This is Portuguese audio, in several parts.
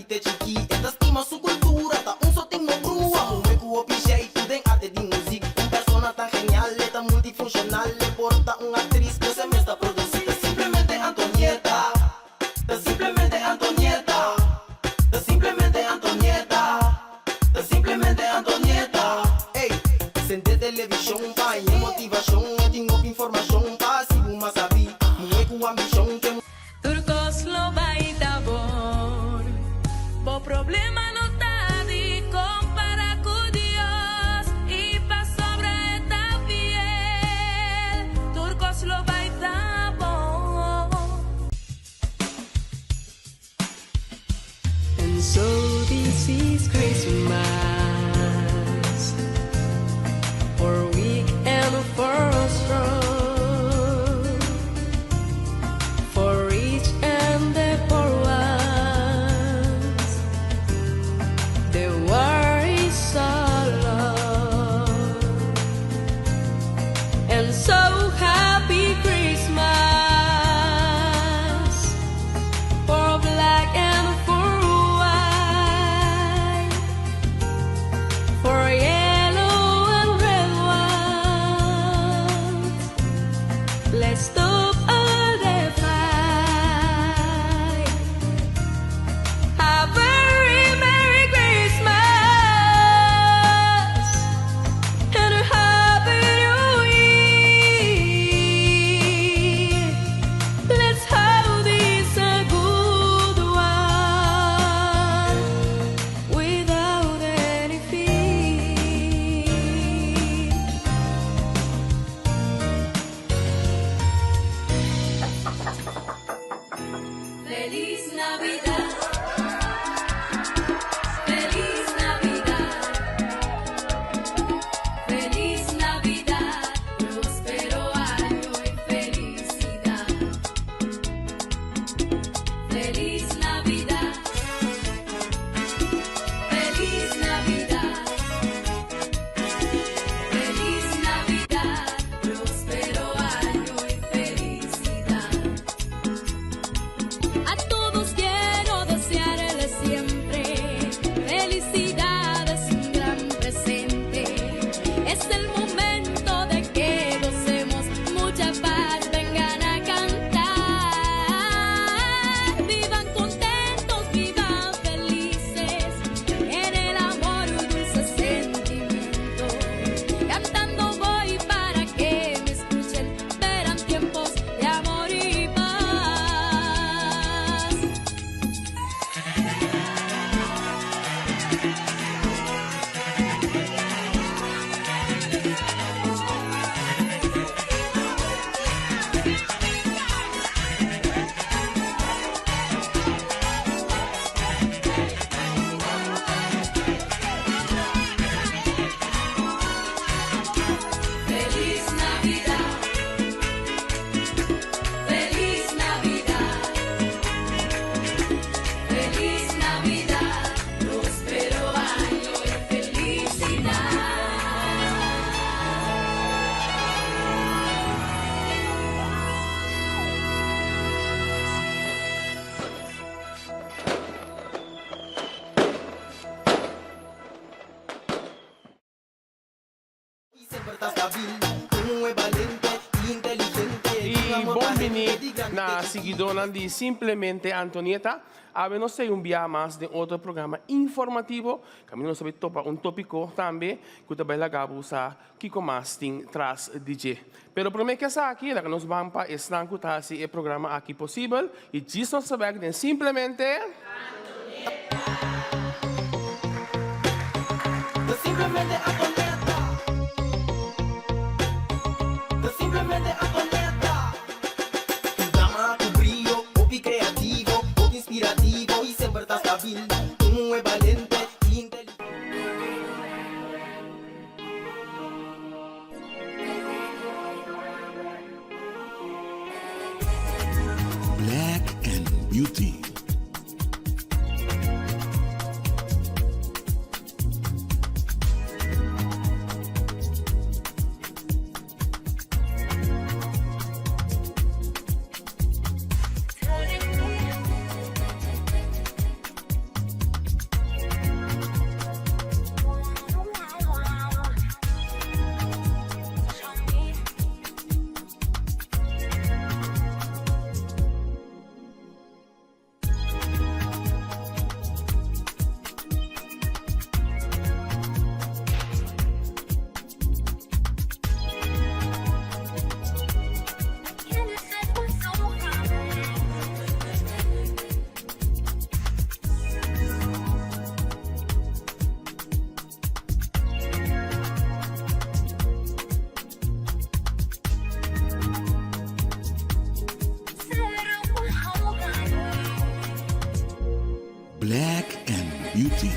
te chiki, esta estima su cultura, ta un sotingo grua, un hueco piche, tu den arte de música, un persona tan genial, tan multifuncional, le porta una actriz que se me está produciendo, simplemente Antonieta, simplemente Antonieta, simplemente Antonieta, simplemente Antonieta. Ey, sente televisión, pa, y motivación, tengo información, pa, si uma sabi, un hueco ambición que Turcos lo baita bom, bo problema no tá de comparar com Dios e pa sobra está fiel. Turcos lo baita bom. And so this is Christmas for weak and for strong. Na seguidona di Simplemente Antonieta, avevano sei un via mas de outro programa informativo, cammino sabe topa un tópico também, que também lagabo sa Kiko Masting tras DJ. Pero por que sa aqui, la que nos vampa están kutasi e programa aqui possível, e diz nos saber de Simplemente Antonieta. Simplemente Antonieta. Simplemente Antonieta. Inspirativo y siempre estás stabil, tú muy valiente y inteligente. Black and Beauty. Beauty.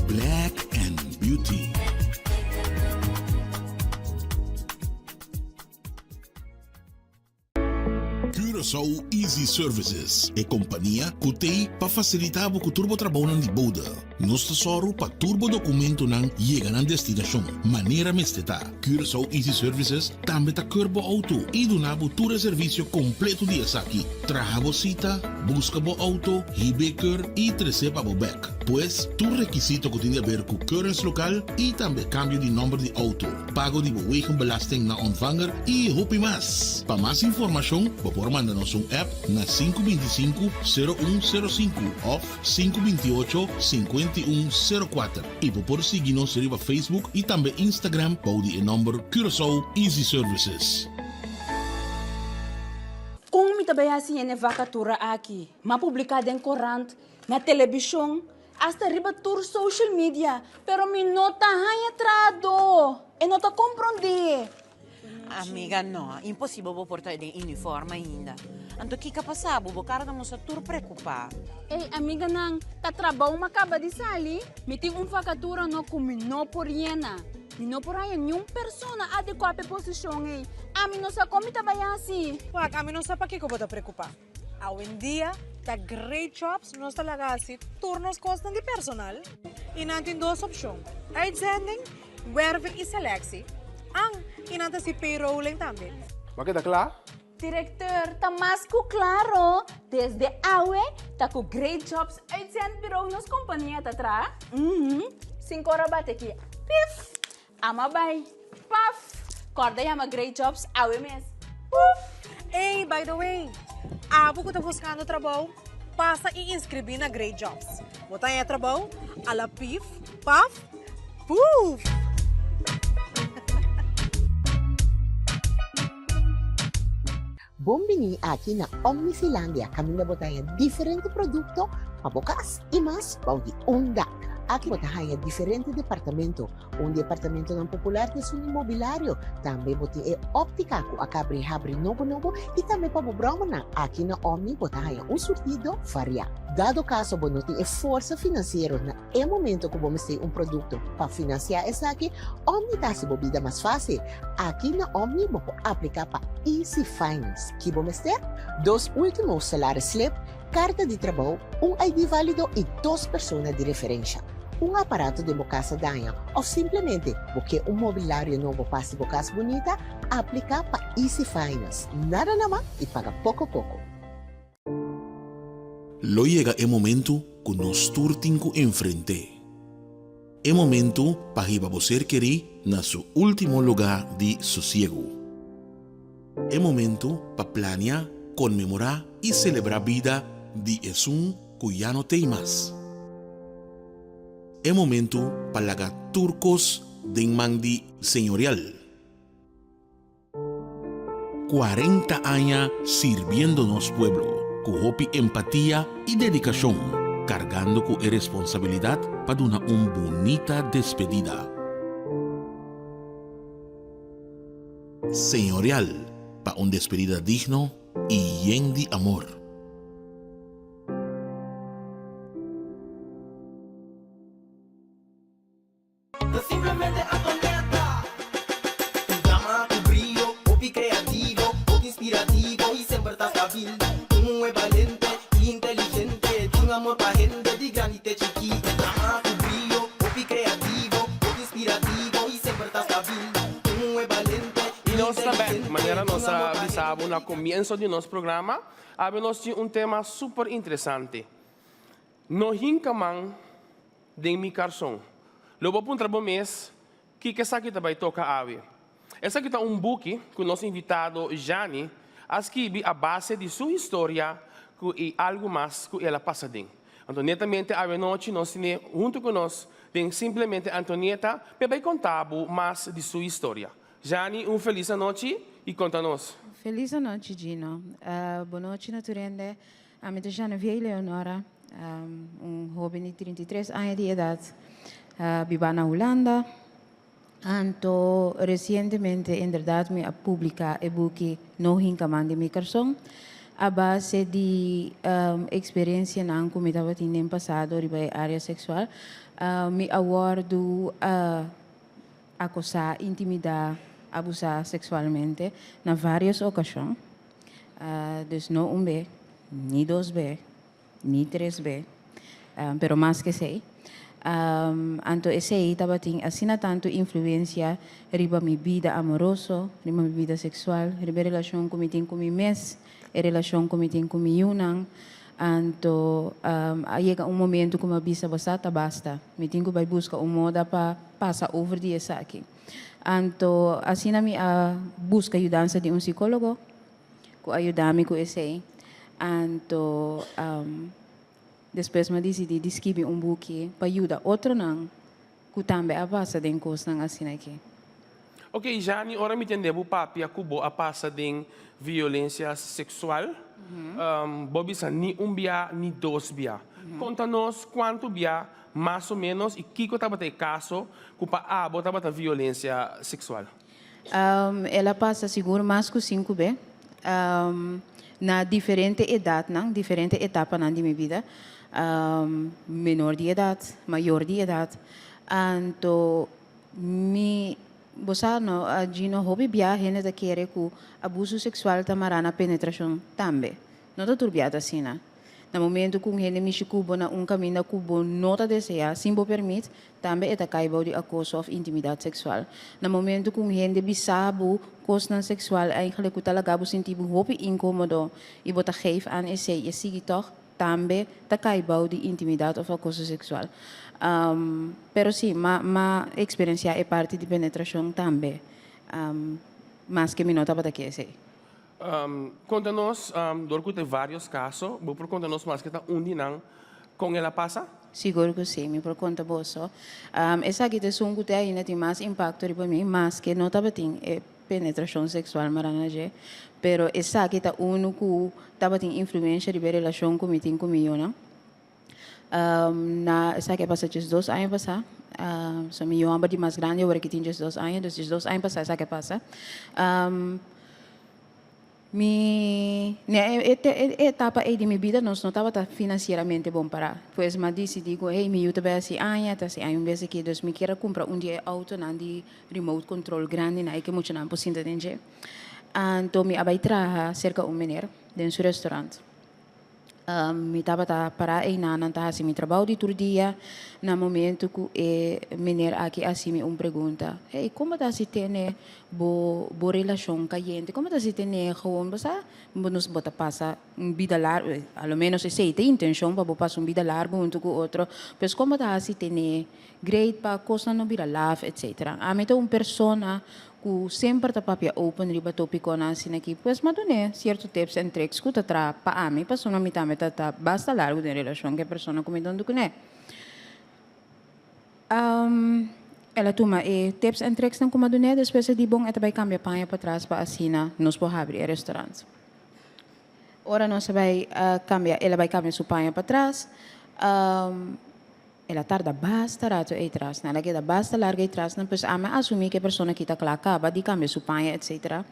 Black and Beauty. Curaçao Easy Services é companhia que tem para facilitar o turbo trabalho de boda. Nós tesoro para turbo documento não chega na destinação. Maneira mesteta. Curaçao Easy Services também está curbo auto e donava todo serviço completo de aqui. Traga cita, busca bo auto, hibeker e receba bo back. Pois, tu requisito que tem a ver com currency local e também cambio de número de auto. Pago de belasting na ontvanger e hopi mais. Para mais informação, por mandar-nos app na 525-0105 ou 528-5104. E por seguir-nos no Facebook e também Instagram para o número Curaçao Easy Services. Kung mitabaya siya na vakatura aqui, mapublicada em corante, na televisão, hasta riba tour social media, pero mi nota haya trado, e nota compreende. Amiga, no, impossível vou portar de uniforme ainda. Anto que passava, vou cara não se tur preocupar. Ei, amiga nang, ta trabaho macaba di sali, miting vakatura no kumino por yena. Nino por aí nenhum persona adequada à posição ei. A mim não sabe como mitabaya si. Wag, a mim não sabe para que eu vou te preocupar. Hoje em dia, tá great jobs, nós tá lá assim, turnos costam de personal. E não tem duas opções. Uitzending, werving e selectie. E não tem si payrolling também. Maganda claro? Diretor, tá mais que claro. Desde awe, tá com great jobs uitzend bureau nos companhia tá atrás. 5 horas bate aqui. Pif! Ama bay. Paf! Corda yama great jobs awe mes. Puf! Hey, by the way, abo que tá buscando trabalho, passa e inscrever na Great Jobs. Botar em trabalho, ala pif, paf, puf! Bombini aqui na Omnisilândia, caminho botaya diferente produto, pabocas e mais paudi unda. Aqui botaya diferente departamento, departamento não popular de seu imobiliário, também botei óptica com a abre novo e também para broma aqui na Omni botaya surtido varia. Dado caso você tem força financeira na momento que você tem produto para financiar essa aqui, Omni tá se bobida mais fácil. Aqui na Omni você aplicar para Easy Finance, que você ter 2 últimos salários slip, carta de trabalho, ID válido e 2 pessoas de referência. Aparato de bocasa danha ou simplesmente porque mobiliário novo passe bocasa bonita, aplicar para Easy Finance. Nada naman e paga pouco. Lo llega el momento que nos turtinco enfrente. El momento para que você querer na su último lugar de sosiego. El momento para planear, conmemorar y celebrar vida de Esun que ya no tem más. El momento para lagar turcos de mandi señorial. 40 años sirviéndonos pueblo, con hopi empatía y dedicación, cargando con responsabilidad para una bonita despedida. Señorial, para una despedida digno y lleno de amor. Simplemente Antonieta. Un drama, un brillo, hobby creativo, hobby inspirativo y siempre estás hábil. Un es valiente y inteligente, tiene amor para gente de grande y chiquita. Un drama, un brillo, hobby creativo, hobby inspirativo y siempre estás hábil. Un es valiente E nós também, de maneira nós avisávamos no começo do nosso programa, nós tínhamos tema super interessante. No hinkaman de mi carson. Lobo punta bom mês, que essa aqui também toca ave. Essa aqui tá book que o nosso invitado Jani escreve a base de sua história e algo mais que ela passa dentro. Antonietamente, a noite nós temos junto com nós, simplesmente Antonieta, para contar mais de sua história. Jani, feliz noite e conta-nos. Feliz noite, Gino. Boa noite, naturende. A minha Genevieve Leonora, jovem de 33 anos de idade, vive na Holanda. Anto, recentemente, em verdade, me publica e book No Hinkaman de Microsoft, a base de experiência não como estava tendo no passado, riba área sexual, me awardo acosar, intimidar, abusar sexualmente na várias ocasiões. Dus não B, nem 2B, nem 3B, pero mais que sei. Anto esse estava tendo assim tanto influência riba minha vida amoroso, riba minha vida sexual, riba relação com mi mes, e relação com mi yunang. Anto chega momento que me bisa basta, me tenho que buscar modo para passar over dia aqui. Anto assim na minha busca ajudança de psicólogo, que ajuda-me com esse. Anto depois me decidi de escrever book para ajudar outro não, que também a passa de coisas assim aqui. Ok, Jani, ora me entender, o papi a cubo a passa de violência sexual. Bobby sa ni bia, ni dos bia. Conta-nos quanto bia, mais ou menos, e que estava te caso, que pa estava te violência sexual. Ela passa seguro mais que 5B, na diferente idade, não? Diferente etapa na minha vida. Menor de idade, maior de idade. Então, você não, a Gino hobby viaja nessa querer que abuso sexual tamara na penetração também. Não está turbiada assim, né? No momento que ele me cubo na caminho cubo não está deseja, sim permite, também está caibo de acoso ou intimidade sexual. No momento que ele bisabo coisa sexual, eigenlijk que talaga sentir hobby incômodo e bota geef aan esse e sigue toch também está caibo de intimidade ou acoso sexual. Pero sim, ma experiência é parte de penetração também. Mas que me nota para que esse. Conta-nos, tem vários casos, vou conta-nos mais que está não com ela passa? Seguro que sim, me por conta bolso. Essa aqui é um que ainda tem mais impacto para mim, mas que não estava tendo penetração sexual maranaje, pero essa aqui é que estava tendo influência de relação com comigo, não? Essa aqui passa 2 anos passar. So meu amba de mais grande, eu era que tinha 2 anos, dus 2 anos passar essa que passa. Etapa de minha vida não estava financeiramente bom para. Pois me decidi que hey, me YouTube assim anya, tá assim um vez aqui, dus me quero comprar dia auto na de remote control grande na que muito não possível entender. Então me abai traha cerca menino dentro do restaurante. Me estava para aí na assim me trabalho de todo dia no momento que menino aqui assim me pergunta hey como está se tem bo relação com a gente como está se tem gewoon basta nos bota passa vida larga ao menos esse tem intenção para passar vida larga junto com outro mas como está se tem great para coisa não vira love etc a mim é persona que sempre está papia open riba tópico na assim aqui pois mas não certo tips and tricks que tá para mim passou na mitad tá basta largo de relação que a persona como não do né ela toma tips and tricks não como do né depois de bom ela vai cambiar panha para trás para assina nos por abrir restaurante ora nós vai cambiar ela vai cambiar sua panha para trás ela tarda basta rato e tras na lagi da basta larga e tras na pues ama assumir que a persona que está claca ba di cambia su panha etc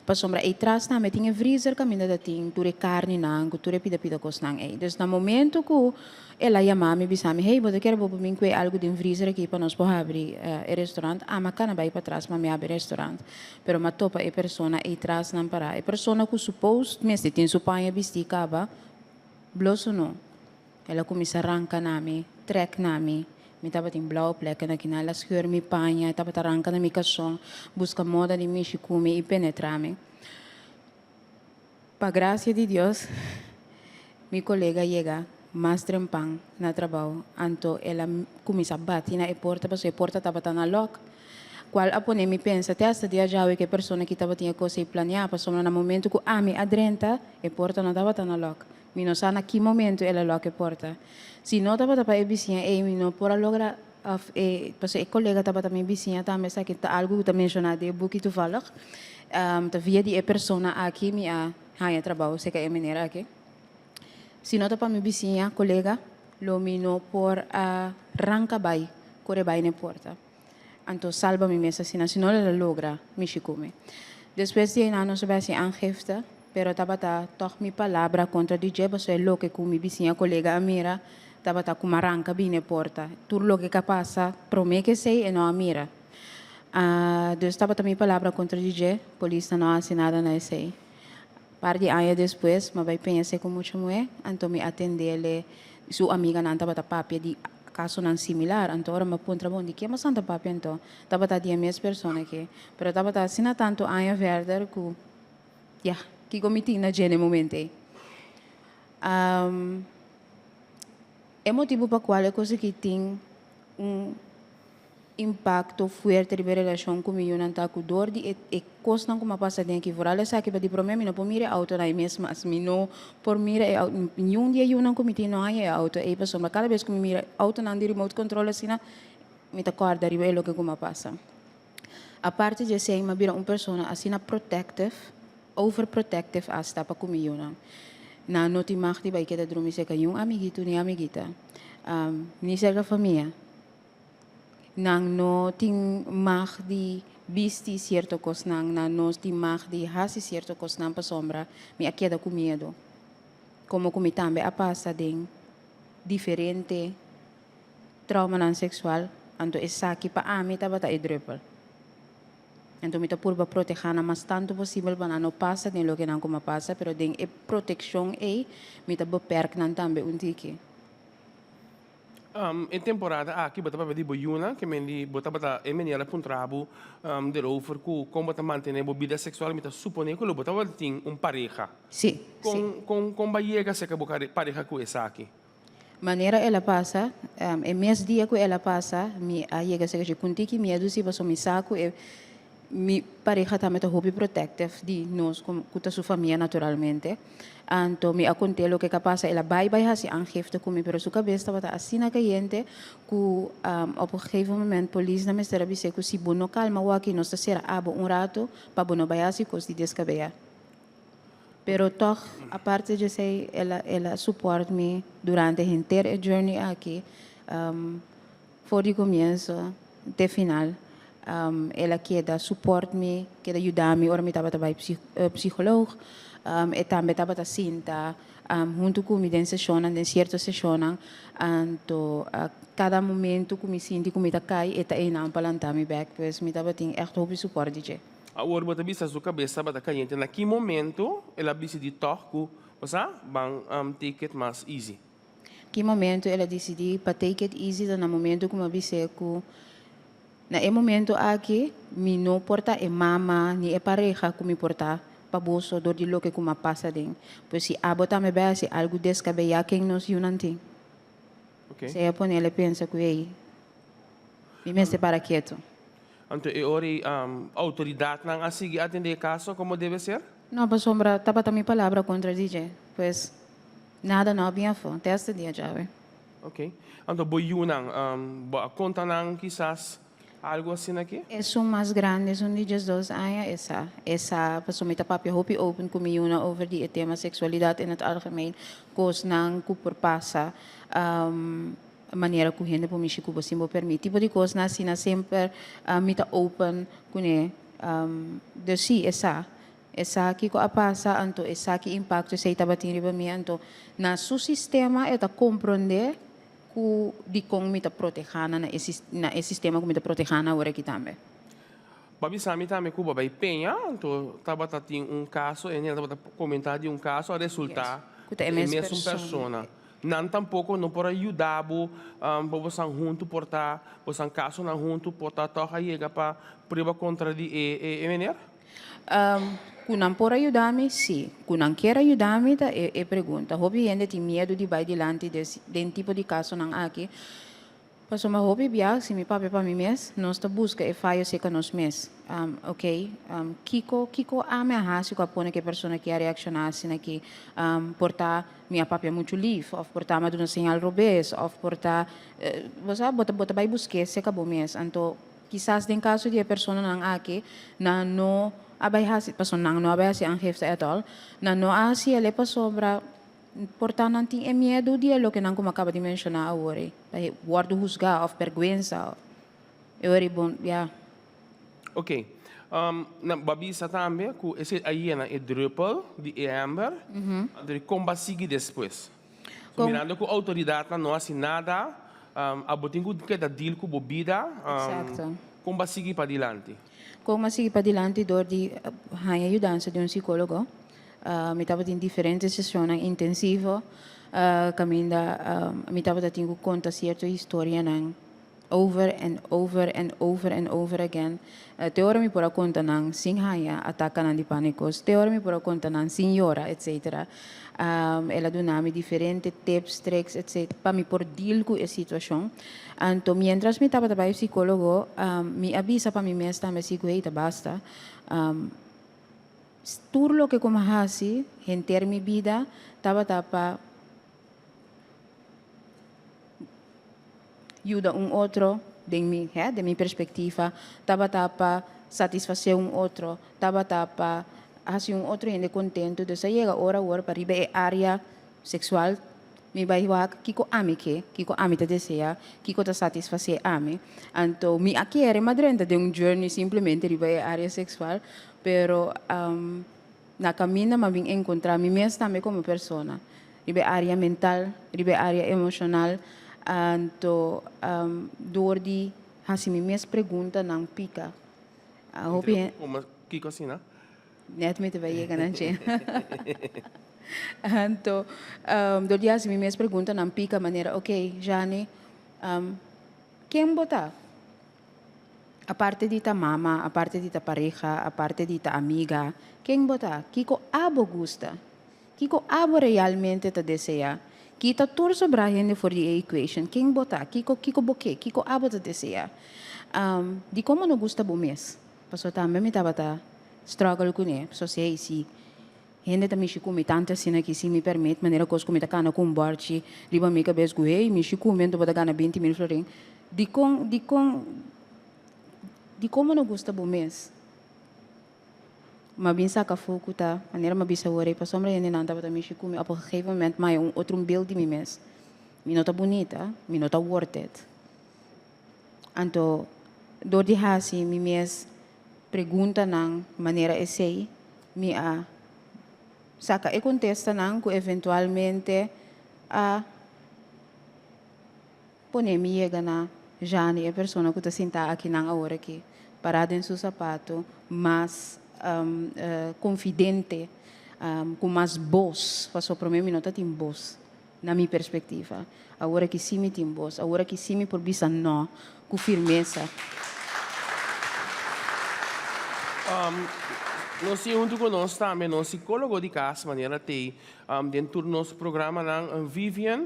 pa sombra e tras na meting freezer caminda da ting ture carne nang ture pida kos nang dus na momento que ela chama me bisami hey você quer bobo mim que algo de freezer aqui para nós por abrir restaurante ama cana vai para trás para me abrir restaurante pero ma topa e persona e tras na para e persona que suppost mesmo tem su panha bistica ba bloso no ela começa a arrancar nami trek nami, me estava em blauw plekken na kinala scheur mi panha, estava arranca na mi cação, busca moda de me chicumi e penetrar-me. Pa graça de Deus, mi colega chega mais trempang na trabalho, anto ela começa a bater na porta, porque a porta estava na lock. Qual a pone mi pensa, até essa dia já que a pessoa que estava tinha coisa e planear, passou no momento que a mi adrenta, a porta não estava na lock. Mi não sabe na que momento ela lock a porta. Se não estava para a vizinha, mi não pode lograr Pas ik collega taba também vizinha também sa que tá algo que mencionado de buki toevallig. Tá via die persona aqui me a haya trabalho se que é maneira aqui. Se nota para minha vizinha colega lo mino por a ranca bai corre bai na porta. Anto salva mi mesa se não ela logra me chicume. Depois de não se vai se aangifte, pero taba tá toch mi palavra contra DJ baso é lo que com mi vizinha colega Amira taba tá com uma ranca bem na porta. Tudo lo que passa promete que sei e não Amira. Dus taba tá mi palavra contra DJ, polícia não hace nada na sei. Par de anos depois, mas vai pensar com muito mulher, então me atendele sua amiga não tava tá papia de caso não similar, então ora me põe trabalho de que mas santa papia então, tava tá de mesma pessoa que, pero tava tá assim tanto anos verder que, ja, que cometi na gene momento. É motivo para qual é coisa que tem impacto forte na relação com eu não tá com dor de coisa não como passa dentro que voral essa que para de problema não por mira auto na mesma as não por mira nenhum dia eu não cometi não é auto é pessoa cada vez que me mira auto não de remote control assim me tá acorda ribe o que como passa a parte de ser uma vira pessoa assim protective overprotective hasta para comigo não não te mag die vai que da dormir se que um amiguito nem amiguita nem ser da família nang no ting mag di bisti cierto cos nang na no ti mag di hasi cierto cos nang pa sombra mi queda com medo como comi tambe a passa den diferente trauma nan sexual anto esaki pa ami tabata idrupel anto mi ta purba protegana mas tanto possível para não passa den lo que não como passa pero den e proteção e mi ta beperk nan tambe untiki. In temporada aqui botava de boiuna que mendi botava e menia la puntrabu de over ku como bota manter vida sexual me tá supone que lo botava tem pareja. Sim. Com baiega se que bocar pareja com essa aqui. Maneira ela passa, é mês dia que ela passa, me a chega se que contiki medo se você me saco e mi pareja também tá hobby protective de nós como com sua família naturalmente. Anto me acontece lo que passa ela vai hasi aangifte com mi pero sua cabeça estava assim na caliente que op een gegeven moment polícia me estava dizendo que se bono calma o aqui nós será abo rato para bono vai hasi cos de descabeia. Pero toch aparte de sei ela support me durante a inteira journey aqui for de começo até final. Ela queda support me, queda ajudar me, ora me estava também psicólogo, e também estava cinta, junto com me dentro sessão, em certa sessão, então cada momento que me sinto que me tá cai, eta aí não palantar me back, pois me estava tem echt hope suporte de. Agora bota vista sua cabeça bata caliente, naquele momento ela disse de toque, você bang take it mais easy. Que momento ela decidiu para take it easy, no momento que me disse que na momento aqui, me não porta é mama, nem é pareja que me porta para bolso do de lo que como passa den. Pois se a botar me bem se algo descabeia quem nos unanti. Okay. Se eu pôr ele pensa que ei, me se para quieto. Então é hora autoridade não a seguir atender caso como deve ser? Não, para sombra, tapa também palavra contra DJ. Pois nada não bem foi, até este dia já. Ok. Então boiunang conta não quizás algo assim aqui? É um mais grande, um de 2 anos, essa pessoa me papi hopi open comigo over die tema sexualidade in het algemeen, cos nang por passa maneira que gente por mexer com simbo permite, tipo de coisa na sina sempre me tá open com de si essa que a passa anto essa que impacto se tá batendo para mim anto na su sistema é tá compreender di kong mita protegana na sistema kong mita protegana ora aqui também. Babi sami também Cuba vai penha, então tava tem caso, e ele tava comentar de caso, a resultar é mesmo pessoa. Não tampouco não por ajudar para você junto portar, você caso não junto portar toca chega para prova contra de maneira. Kunang por ajudar-me, sim. Kunang quer ajudar-me, é pergunta. Hobby ainda tem medo de vai delante desse tipo de caso não aqui. Paso ma hopi biya si mi papi pa mi mes, nos ta busca e faio se ka nos mes. Ok, Kiko ame a hasi ko pone que persona que a reaccionar assim que portar minha papi muito lief, of portar ma duna sinal robes, of portar você bota vai buscar se ka bo mes. Anto quizás den caso de persona nang aqui na no abay hasi paso nang no abay hasi ang hefta etol, na no asi ele pa sobra portar nanti é medo dia lo que não como acaba de mencionar agora. Daí guardo juzgar of vergüenza. Eu era bom, yeah. Ok. Na babisa também, que esse aí é druppel, de amber, de como seguir depois. So, mirando que a autoridade não faz nada, a botinho que da deal com bebida, como seguir para adiante. Como seguir para adiante, dor de ajudança de psicólogo. Me estava em diferentes sessões intensivas, me estava tendo conta certa história over and over and over and over again. Teora me pora conta ng singhaya, ataka ng panicos. Teora me pora conta ng senhora, etc. Ela donava diferentes tips, tricks, etc. para me por deal com a situação. Então, mientras me estava trabalhando psicólogo, me avisa para mim mesma, me sigo aí, basta. Tudo lo que como hasi, em ter minha vida, tapa ajuda outro, de minha perspectiva, tapa satisfazer outro, tapa hasi outro gente contento, de chega hora para ir a área sexual, me vai wak kiko ami te deseja, kiko ta satisfazer ami. Então, me aqui era madrenda de journey simplesmente ir a área sexual, pero na caminho me vim encontrar mim mesmo também como pessoa, ir a área mental, ir a área emocional. Então, door die hasi me mesmo pergunta não pica. Como que cocina? Net me te vai chegar nanche. Então, door die hasi me mesmo pergunta não pica maneira, ok, Jane, quem botar? A parte de ta mama, a parte de ta pareja, a parte de ta amiga, quem botar? Kiko abo gusta? Kiko abo realmente te deseja? Kita tur sobra gente for the equation. Quem botar? Kiko boque? Kiko abo te deseja? Di como não gusta bo mes? Paso também me tava struggle com ele. So sei se gente também se come tanto assim que se me permite maneira que os come cana com borchi, riba me cabeça com ei, me se come então bota gana 20,000 florin. Di como não gusta bo mes? Mabinsa ka foco tá, maneira mabisa ore, pa sombra yun nanda bata me se come, op een gegeven moment mai outro beeld de mim mes. Me nota bonita, me nota worth it. Anto door die hasi mi mes pergunta nang maneira essay, mi saka e contesta nang ku eventualmente pone mi chega na Jane, a persona que está sentada aqui na hora aqui, parada em seu sapato, mas confidente, com mais voz, passou para mim, não tem voz, na minha perspectiva. Agora que sim me tem voz, agora que sim me por bisa não, com firmeza. Nós junto com nós também, nós psicólogo de casa, maneira tem dentro do nosso programa Vivian,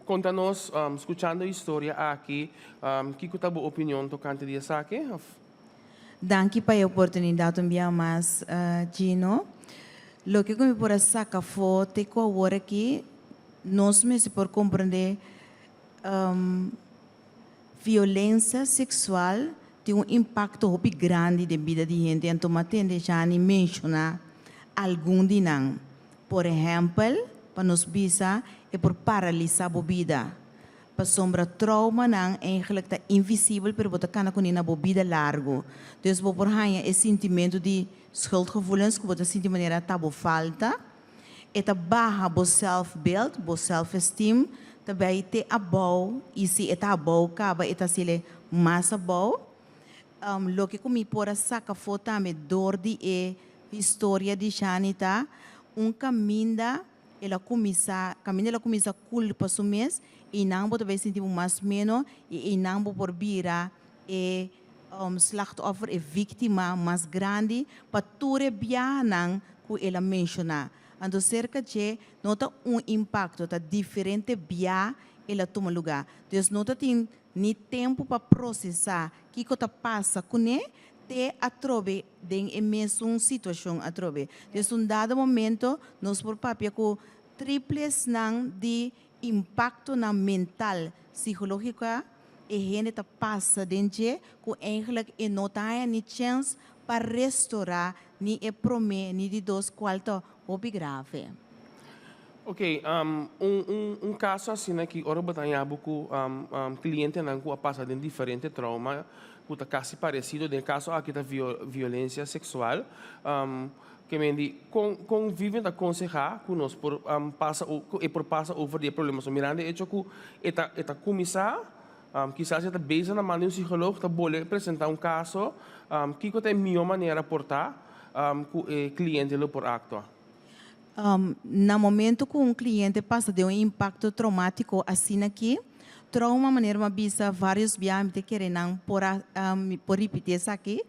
conta-nos, escutando a história aqui, que que a opinião tocante disso aqui? Danke para a oportunidade também mais, Gino. Lo que me por sacar foto com agora aqui, nós me por compreender violência sexual tem impacto muito grande na vida de gente. Então, matende já nem mencionar algum de não. Por exemplo, para nos bisa é por paralisar a vida. Para sombra trauma não eigenlijk tá invisível, pero botar cana com na vida largo. Dus vou por hanha esse sentimento de schuldgevoelens que botar sentir maneira tá bo falta. E tá barra bo self-build, bo self-esteem, também te abau e se eta abau acaba eta sile mais abau. Lo que comi por saca foto me dor de história de Janita, caminho ela começa culpa su mês e não pode ver sentir mais menos e não pode virar slachtoffer e vítima mais grande para tudo bianang que ela menciona. Então cerca de nota impacto tá diferente bia ela toma lugar. Então, não tem nem tempo para processar o que está passa com ele, te atrobe em mesma situação atrobe. Então, um dado momento, nós por papel com triples de impacto na mental, psicológico, e gente tá passa dentro com eigenlijk e não tem ni chance para restaurar ni e prome ni de dos qualto hobby grave. Ok, caso assim, né, que ora batalha com cliente não que passa de diferente trauma, que tá quase parecido do caso aqui da violência sexual, que me diz convivem da aconselhar com nós por passa over de problemas. Mirando hecho que eta começar quizás está base na mão de psicólogo que pode apresentar caso que tem melhor maneira portar com o cliente por acto. No momento que cliente passa de impacto traumático assim aqui, trauma maneira uma bisa vários biams de querer não por repetir isso aqui,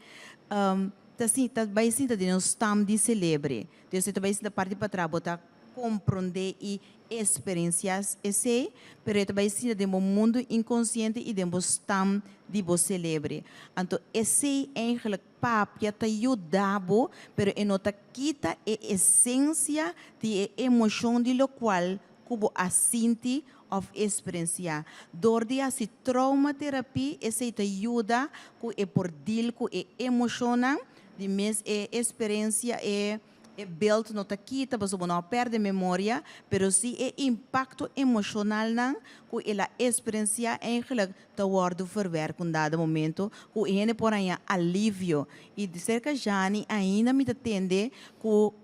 assim tá vai sim tá de um stam de celebre, então você vai sim da parte para trás botar compreender e experiencias esse, pero também sim de mundo inconsciente e de stam de você celebre. Então esse eigenlijk papia te ajudava, pero e nota quita a essência de emoção de lo qual cubo assinti of experiencia. Dordi assim traumaterapia esse te ajuda com e por deal com e emociona de mes e experiência e beeld não está quita, mas não perde memória, pero sim é impacto emocional não, com ela experiência eigenlijk te worden verwerkt com dado momento, com ele por aí alívio e de cerca já ainda me atende com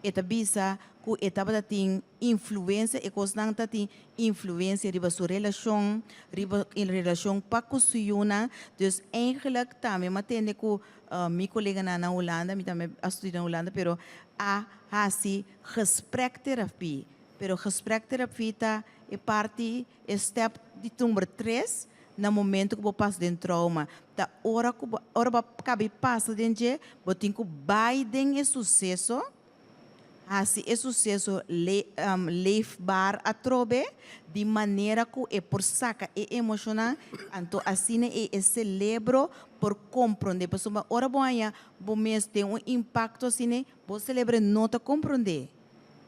eta bisa com etapa da tem influência e coisa da tem influência riba sua relação, riba em relação para com sua então eigenlijk também me atende com meu colega na Holanda, eu também estudo na Holanda, pero assim gesprekterapie, pero gesprekterapie é parte step de número 3 no momento que você passa de trauma. Da hora que você passa dentro, você tem que baiden esse sucesso. Assim, esse sucesso levar a trobe de maneira que é por saca é emocional, então assim é celebro por compreender. Pessoal, ora boa, bom mês tem impacto assim, você celebra não te compreender.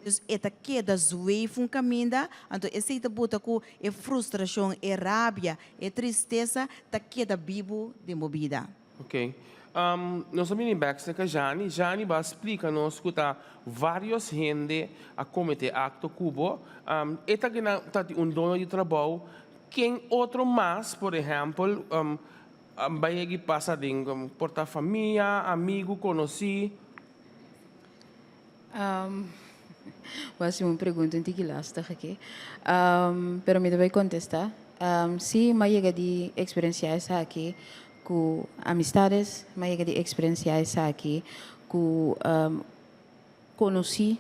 Então, esta queda zoe um caminho, então esse te bota com é frustração, é rabia, é tristeza, ta queda vivo de movida. Ok. Nós vamos back com a Jani vai explicar nos que vários gente a cometer acto cubo. Eta que tá dono de trabalho, quem outro mais, por exemplo, vai que passa de porta família, amigo, conheci. Was uma pergunta antiga aqui. Pero me deve contestar. Sim, mas chega de experiências aqui com amistades, mas chega de experiências aqui com conheci,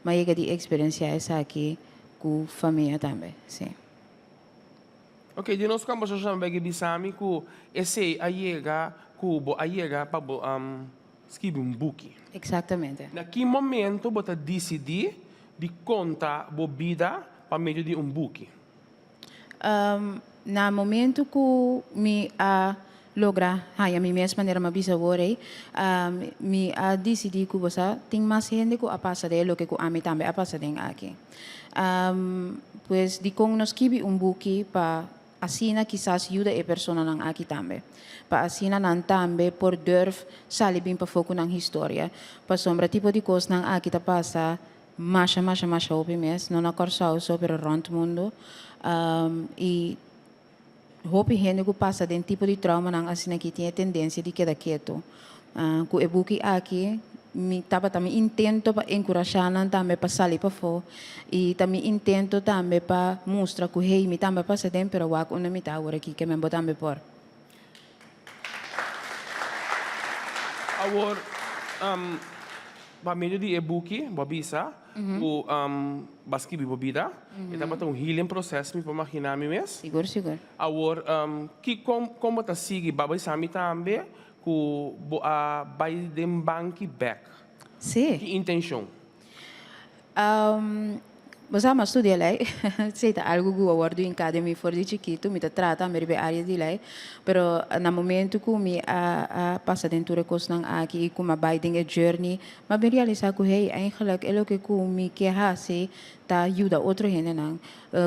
mas chega de experiências aqui com família também, sim. Ok, de nós como já chamamos de bisami que esse aiega cubo aiega para escrever book. Exatamente. Naquele momento você decidir de contar bebida para meio de book. Na momento que me logra, a minha mesma maneira me bisavore, me decidi que você tem mais gente que a passar de lo que a mim também a passar de aqui. Pues de com nos kibi book para assim quizás ajuda a pessoa não aqui também. Para assim não também por durf sabe bem para foco na história. Para sombra tipo de coisa não aqui tá passa mais open mes, não acorçar sobre o rond mundo. E hope gente que passa de tipo de trauma não assim que tem tendência de quedar quieto. Com o book aqui me tava também intento para encorajar também para sair para fora e também intento também para mostrar que hey me também passa tempo pero o uma me tá agora aqui que me botar também por. Agora para meio de e-book, babisa, o basque bebida, e também tem healing processo, me para imaginar me mesmo. Seguro. Agora que como tá sigue babisa me também que vai dem banque back. Sim. Que intenção? Basta mas studia lei, sei algo que eu guardo em academy for de chiquito, me trata me ribe área de lei, pero na momento que me a passa dentro coisa nang aqui como a binding a journey, mas bem realizar que hey, eigenlijk é o que me quer fazer, tá ajuda outro gente nang,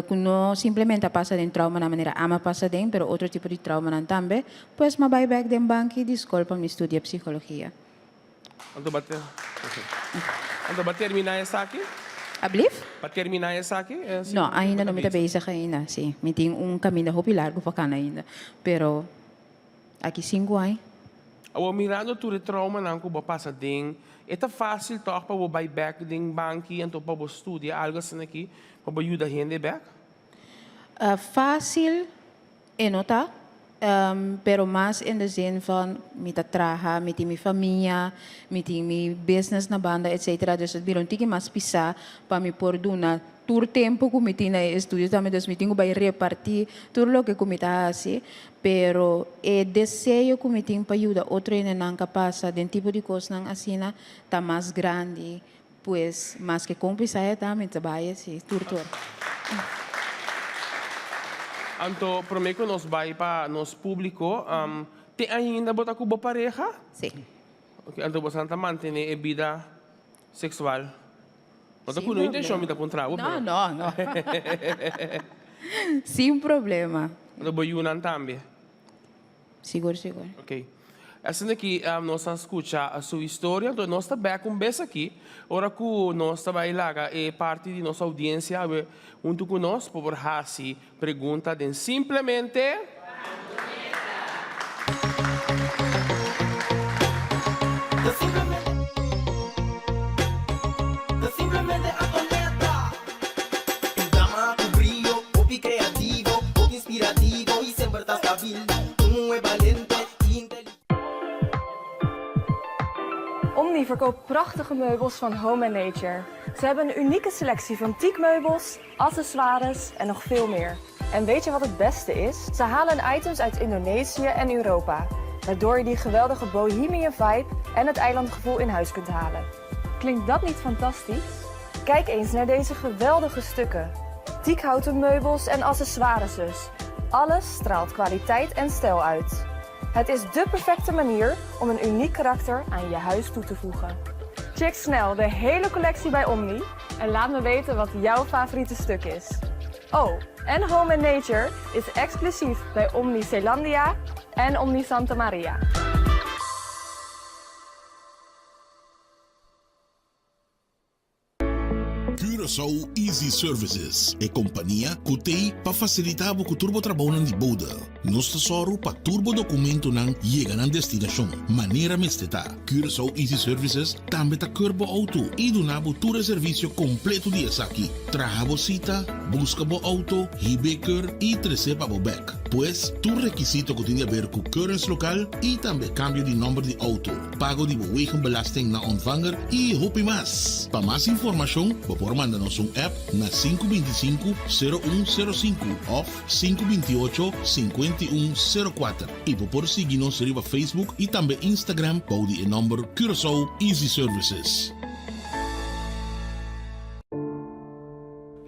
que não simplesmente passa dentro trauma na maneira ama passa dentro, pero outro tipo de trauma nang também, pues ma vai back den banki de escola para me estudar psicologia. Anto ba terminar essa aqui? Ablif? Para terminar essa aqui? No, ainda não me está bezig ainda, sim. Me tem caminho hopi largo para cá ainda. Pero, aqui 5 anos. Ao mirando tudo trauma não que passa dentro, é fácil toch para o buy back den banki, então para o estudar algo assim aqui, para ajudar a gente back? Fácil, nota. Pero mais in de zin van met het traga, met mijn familie, met mijn business na banda, etc. Dus het biron tiki mas pisa para me por duna tur tempo que me tinha estudio também, dus me tinha vai repartir tudo lo que me tá assim, pero o desejo que me tinha para ajudar outro em não capaz de tipo de coisa não assim tá mais grande, pues mais que compensar também trabalha assim, tur. Então, para mim que nós vai para nosso público, tem ainda botar com boa pareja? Sim. Okay, então você não mantém a vida sexual? Não está com não intenção de encontrar? Não. Sem problema. Não vou Yunan também? Seguro. Ok. Assim aqui, nós escuta a sua história, então nós estamos bem com um aqui. Ora que nós estamos lá, é parte de nossa audiência, junto com nós, por fazer pergunta de simplesmente... De simplesmente Antonieta. Tu dama, tu brillo, popi creativo, popi inspirativo y siempre estás hábil. Tú es valiente y inteligente. Omni verkoopt prachtige meubels van Home & Nature. Ze hebben een unieke selectie van teakmeubels, accessoires en nog veel meer. En weet je wat het beste is? Ze halen items uit Indonesië en Europa, waardoor je die geweldige bohemian vibe en het eilandgevoel in huis kunt halen. Klinkt dat niet fantastisch? Kijk eens naar deze geweldige stukken. Teakhouten meubels en accessoires dus. Alles straalt kwaliteit en stijl uit. Het is dé perfecte manier om een uniek karakter aan je huis toe te voegen. Check snel de hele collectie bij Omni en laat me weten wat jouw favoriete stuk is. Oh, en Home & Nature is exclusief bij Omni Zeelandia en Omni Santa Maria. Curaçao Easy Services é companhia que tem para facilitar o turbo trabalho de boda. Nós tesoro para turbo documento não chega na destinação. Maneira mesteta. Curaçao Easy Services também tá curbo auto e do nabo todo serviço completo de aqui. Traga cita, busca bo auto, hibeker e receba bo back. Pues tu requisito que tem a ver com currency local e também cambio de número de auto. Pago de wegenbelasting na ontvanger e hopi mais. Para mais informação, por mandar-nos app na 525-0105 ou 528-5104 e por seguir-nos no Facebook e também Instagram para o número Curaçao Easy Services.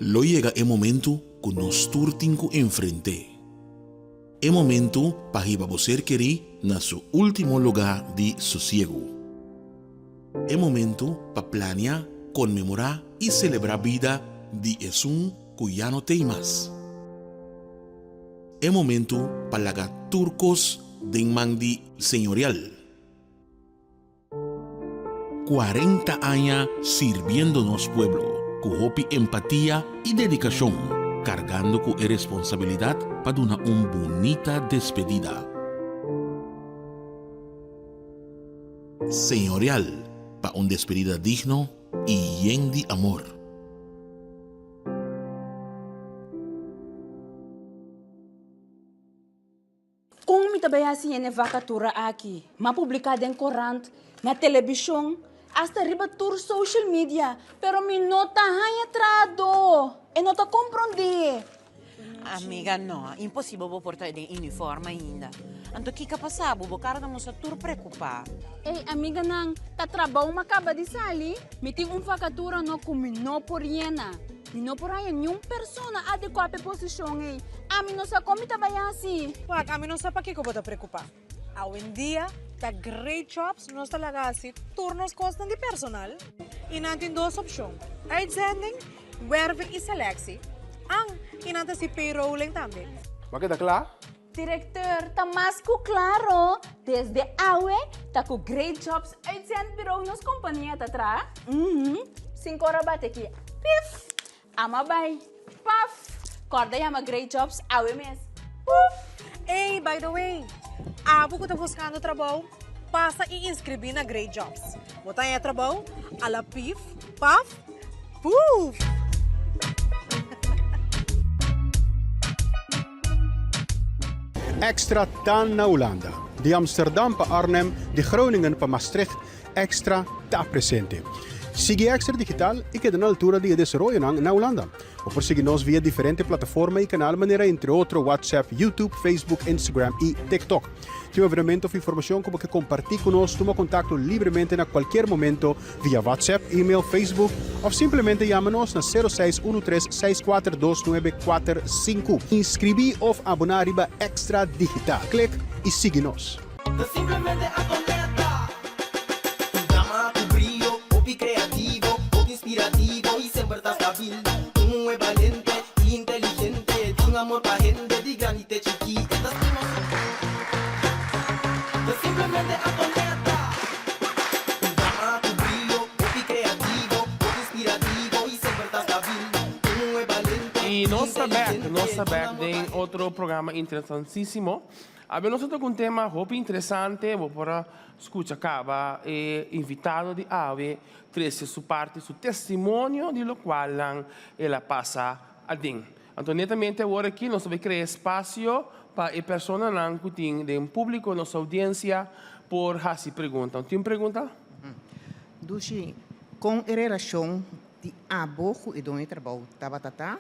Lo llega o momento que nos turtinco enfrente. É momento para que você querer na seu último lugar de sossego. É momento para planear, comemorar e celebrar a vida de um que já não tem mais. É momento para lagar turcos de mandi senhorial. 40 años sirviendo nos pueblo, con hopi empatía y dedicación, cargando con responsabilidad para una bonita despedida. Señorial, para una despedida digno y lleno de amor. Kung mitabayasi yan vakatura aqui, mapublicada em corante, na televisão, hasta riba tour social media, pero mi nota haya trado, e nota compreende. Amiga, no, impossível vou portar de uniforme ainda. Anto que passar, vou cara não se tur preocupar. Ei, amiga nang, ta trabalho macaba de sali, mi ting vacatura no kumino por yena. Não por aí, nenhuma pessoa adequada à posição. A mim não sabe como trabalhar assim. Wag, a mim não sabe para que eu vou te preocupar. Hoje em dia, tá great jobs, nós talaga assim, turnos costam de personal. E não tem duas opções. Uitzending, werving e selectie. E não tem payrolling também. Mas que tá claro? Diretor, tá mais que claro. Desde hoje, tá com great jobs uitzendbureau nas companhias tá atrás. 5 horas bate aqui. Pif! Ama bem. Paf! Corda e ama great jobs hoje mesmo. Hey, by the way, abo que tá buscando trabalho, passa e inscrever na Great Jobs. Botar em trabalho, ala pif, paf, puf! Extra Tan na Holanda. De Amsterdam para Arnhem, de Groningen para Maastricht, Extra está presente. Sigue Extra Digital y queda na altura de desarrollo na Holanda. O por seguirnos via diferentes plataformas y canal maneira entre otros WhatsApp, YouTube, Facebook, Instagram y TikTok. Tem veramente of informação como que compartilhar conosco, toma contato livremente a qualquer momento via WhatsApp, e-mail, Facebook ou simplesmente chama-nos na 0613-642-945. Inscrevi ou abonar riba Extra Digital. Clique e siga-nos. Simplemente atleta. Drama, tu brillo, hobby creativo, hobby inspirativo y siempre estás stabil. Tú es valiente, inteligente, de un amor pa' gente, de granite chiquita. Simplemente atleta. Drama, tu brillo, hobby creativo, hobby inspirativo y siempre estás stabil. Tú es valiente. E nossa back tem outro programa interessantíssimo. Abbiamo sotto un tema molto interessante, per escuchar acaba invitado di Ave, trece su parte, su testimonio di lo quale ela passa a din. Antonietamente ora aqui nós vamos criar espaço para as pessoas que têm de público, nossa audiência, por fazer perguntas. Tem pergunta? Dushi, com a relação de abo com o dono de trabalho, tabatata,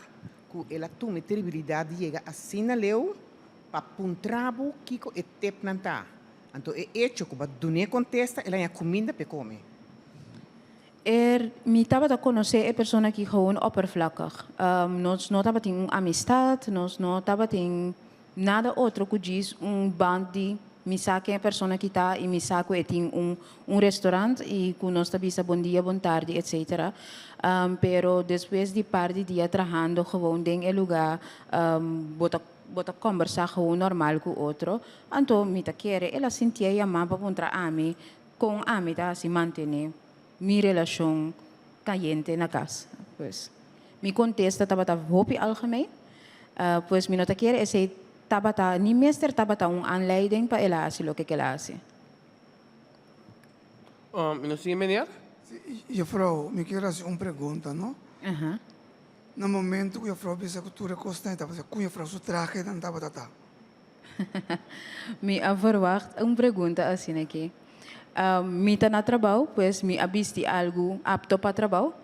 com ela tem a terribilidade de chegar assim na leu, para um trabalho que é tempo não está. Então, é hecho que a dona contesta, ela é comida para comer. Me estava a conhecer a pessoa que gewoon oppervlakkig. Nós não estava tendo uma amistade, nós não estava tendo nada outro que diz band de me saque a pessoa que está e me saque e tem restaurante e que nós estamos bom dia, boa tarde, etc. Pero depois de par de dia trabalhando gewoon em lugar, bota conversar gewoon normal com o outro. Então, me ta querer, ela sentia chamar para contra a mim, com a mim tá se manter minha relação caliente na casa. Pues, me contesta estava hoop algemeen. Pues, me nota querer esse estava nem mesmo estava aanleiding para ela fazer o que ela faz. Não sei, meneer? Juffrouw, me quero fazer uma pergunta, não? No momento que a Frau bisa cultura constante, você com a Frau su traje dan taba tata. Me verwacht uma pergunta assim aqui. Me tá na trabalho, pois me abisti algo apto para trabalho.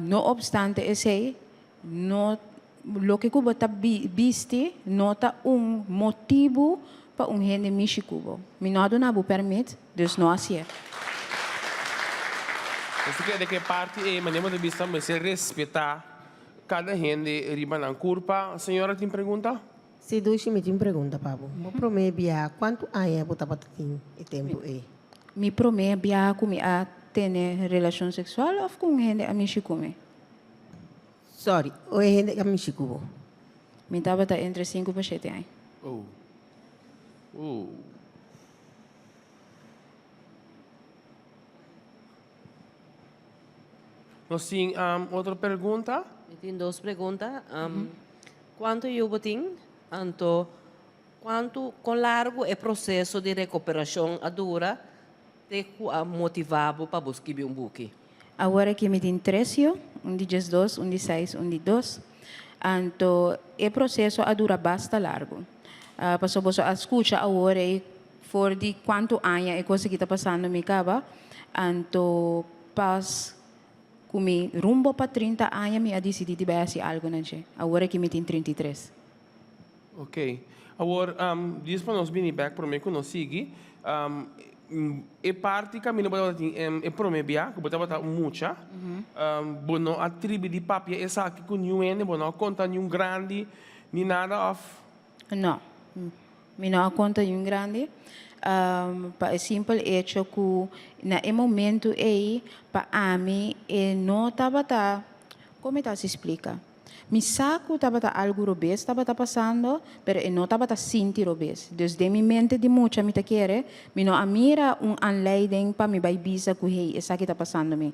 No obstante esse, no lo que cubo tá bisti, nota motivo para gente mexer cubo. Me não dá bu permit, dus não assim. Você quer de que parte é maneira de vista você respeitar cada gente riba na curva. A senhora tem pergunta? Se Dushi me tem pergunta, Pablo. Mo promete quanto anos você tá tem e tempo é? Me promete com a ter relação sexual ou com gente a mexer comigo? Sorry, o é gente a mexer cubo. Me estava entre 5 e 7 anos. Nós temos outra pergunta? Tem duas perguntas. Quanto eu tenho? Então, quanto com largo é processo de recuperação a dura te motivado para buscar um buque? Agora que me tem 13, de 2, de 6, de 2. Então, o processo a dura bastante largo. Passou a escuta agora for de quanto anos é coisa que está passando me caba. Então, comi rumbo para 30 anos, me decidi de fazer algo na gente. Agora que me tem 33. Ok. Agora, diz para nós vir back para mim que nós siga. e parte cammino bota e promebia, que bota mucha. Bono a tribo di papia e sa que com nenhum bono conta nenhum grande ni nada of. No, mi não conta um grande. Pa simple hecho que na momento aí pa ami e não estava como se explica. Mi saco estava algo robês estava passando, pero não estava sentir robês. Desde minha mente de mucha me quer, mi não mira aanleiding para me vai bisa que hey, essa que está passando me.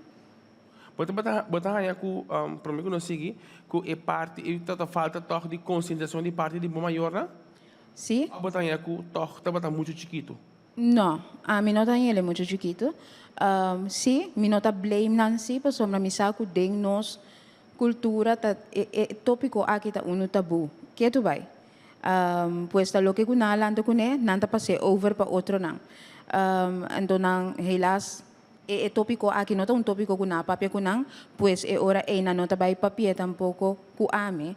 Bota hanya ku prometo que não sigue que é parte e tata falta toch de conscientização de parte de bom maior, né? Sim. Bota hanya ku toch tá muito chiquito. No, a mim não tem ele muito chiquito. Sim, mi não tá blame Nancy, por sombra mi saco de nos cultura tá tópico aqui tá tabu. Que tu vai? Pues tá lo que kuna lando kune, nanta passe over pa outro não. Então não, helas tópico aqui não tá tópico kuna papia kunang, pues ora na não tá vai papia tampouco ku ame.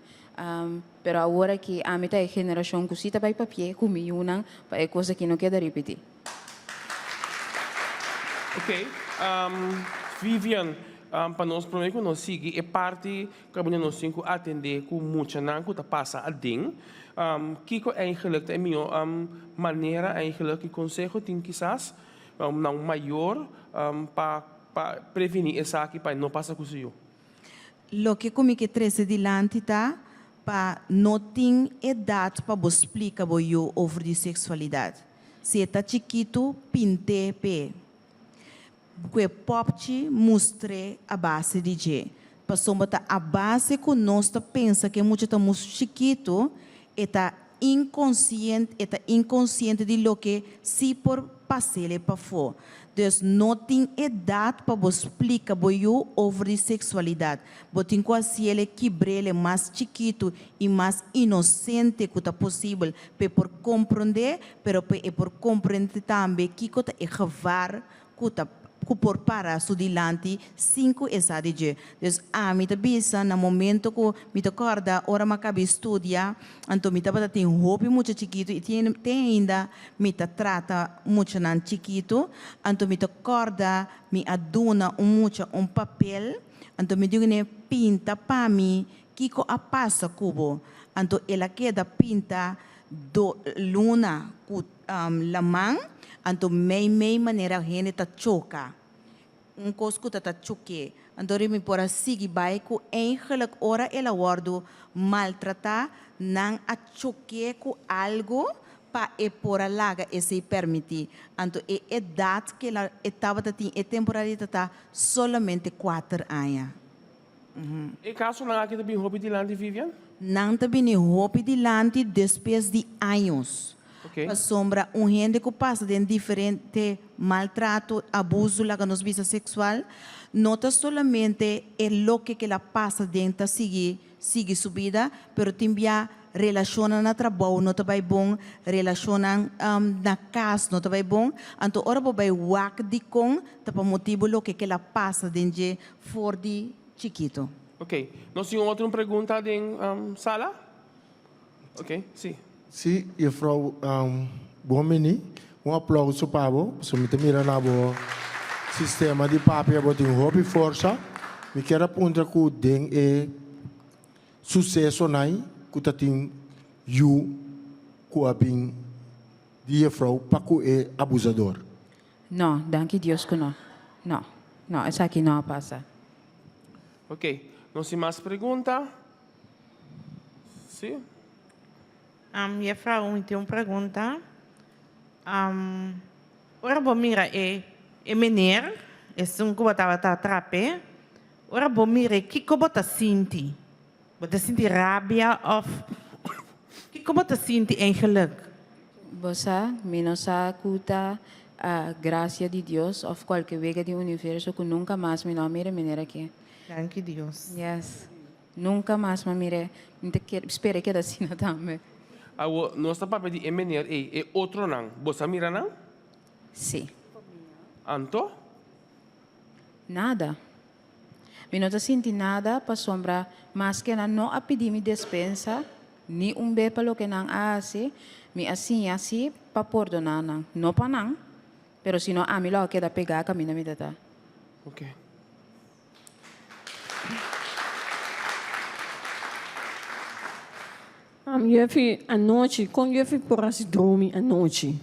Pero agora que a mitad de geração que cita vai papia, comiunang, é coisa que não quer repetir. Ok. Vivian, para nós, prometo que nós siga, é parte que nós cinco atender com muita não que passa a ding. Kiko eigenlijk é minha maneira eigenlijk que conselho tem quizás não maior para prevenir essa aqui para não passar com isso. Lo que como que treze dilante tá para não ter idade para explicar eu over de sexualidade. Se está chiquito, pinte pe. Que popte mostre a base de je. Passou a base que nós pensa que muito estamos chiquito, está inconsciente de lo que se por passar para fora. Dus não tem idade para explicar eu over sexualidade. Botin quase ele quebrele mais chiquito e mais inocente que é possível, por compreender, pero por compreender também que é gevaar que por para su dilante 5 esa de je. Dus a mi te bisa na momento que mi te acorda ora ma cabe estudia, anto mi te bata tem hobby muito chiquito e tem ainda mi te trata muito nan chiquito, anto mi te acorda mi aduna muito papel, anto mi digo ne pinta pa mi kiko a passa cubo, anto ela queda pinta do luna ku lamang anto may maneira a gente tá choca. Cosco tá choque. Anto me por assim vai com eigenlijk ora ela guardo maltratar não a choque com algo para por alaga esse permitir. Anto idade que ela estava tem temporalidade tá solamente 4 anos. E caso não aqui também hobby de lande Vivian? Não também hobby de lande depois de anos. Okay. A sombra gente que passa de diferente maltrato, abuso lá nos visa sexual, nota solamente lo que ela passa dentro sigue sua vida, pero também relaciona na trabalho não tá bem bom, relaciona na casa não tá bem bom, então ora vai wak de com tá para motivo lo que ela passa dentro for de chiquito. Ok, nós temos outra pergunta de sala? Ok, sim. Sim, mevrouw Bomini, aplauso para você. Me mira na bo sistema de papel, botem hobby força. Me quero apontar que o den é sucesso nai, que tá tem you, que a bem de mevrouw para que é abusador. Não, danke Deus que não. Não, essa aqui não passa. Ok, nós temos mais pergunta? Sim. Minha frau, tem uma pergunta. Ora, bom, mira, menino, um que botava trape. Ora, bom, mira, que bota senti? Bota senti rabia of... Que bota senti eigenlijk? Você, minosa, cuta, a graça de Deus, of qualquer vega do universo, que nunca mais me não mire maneira aqui. Danke Deus. Yes. Nunca mais me mire. Espero que assim também. Nosso papel de menino é outro não. Você mira não? Sim. Anto? Nada. Me não senti nada para sombra, mas que não a pedir me despensa, ni bem para o que não hace, me assim para perdonar não. Não para não. Pero si no, a mí lo queda pegar, camina mi tata. Ok. Juffie, à noite, com Juffie por as dormir à noite.